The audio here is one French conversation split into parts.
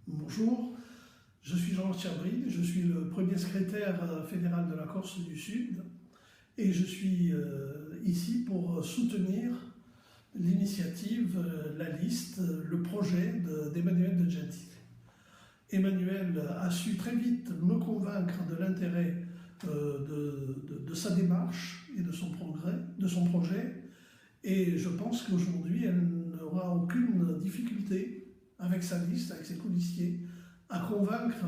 Bonjour, je suis Jean Thierbride, je suis le premier secrétaire fédéral de la Corse du Sud et je suis ici pour soutenir l'initiative, la liste, le projet d'Emmanuel De Gentile. Emmanuel a su très vite me convaincre de l'intérêt de sa démarche et de son projet, et je pense qu'aujourd'hui elle n'aura aucune difficulté avec sa liste, avec ses colistiers, à convaincre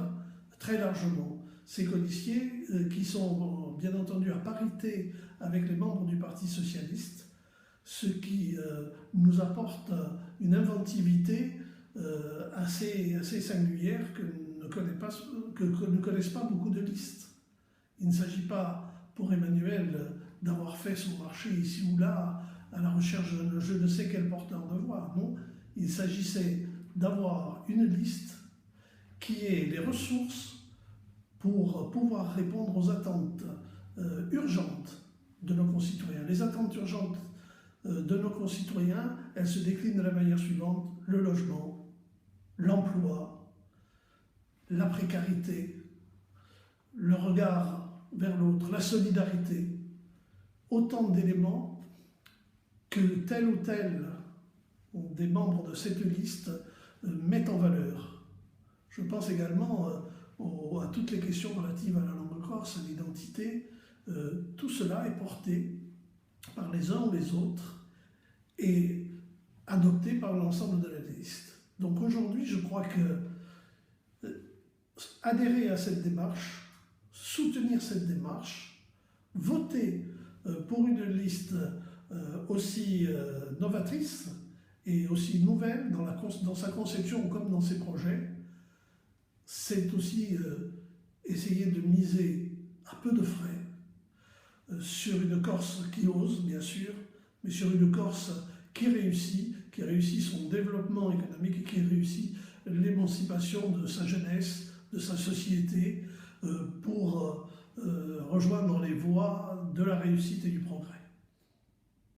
très largement ces colistiers qui sont bien entendu à parité avec les membres du Parti socialiste, ce qui nous apporte une inventivité assez singulière que ne connaissent pas beaucoup de listes. Il ne s'agit pas pour Emmanuel d'avoir fait son marché ici ou là à la recherche de je ne sais quel porteur de voix. Non, il s'agissait d'avoir une liste qui ait les ressources pour pouvoir répondre aux attentes urgentes de nos concitoyens. Les attentes urgentes de nos concitoyens, elles se déclinent de la manière suivante: le logement, l'emploi, la précarité, le regard vers l'autre, la solidarité. Autant d'éléments que tel ou tel des membres de cette liste mettent en valeur. Je pense également à toutes les questions relatives à la langue corse, à l'identité. Tout cela est porté par les uns ou les autres et adopté par l'ensemble de la liste. Donc aujourd'hui, je crois que adhérer à cette démarche, soutenir cette démarche, voter pour une liste aussi novatrice et aussi nouvelle dans sa conception comme dans ses projets, c'est aussi essayer de miser à peu de frais sur une Corse qui ose, bien sûr, mais sur une Corse qui réussit son développement économique et qui réussit l'émancipation de sa jeunesse, de sa société, pour rejoindre les voies de la réussite et du progrès.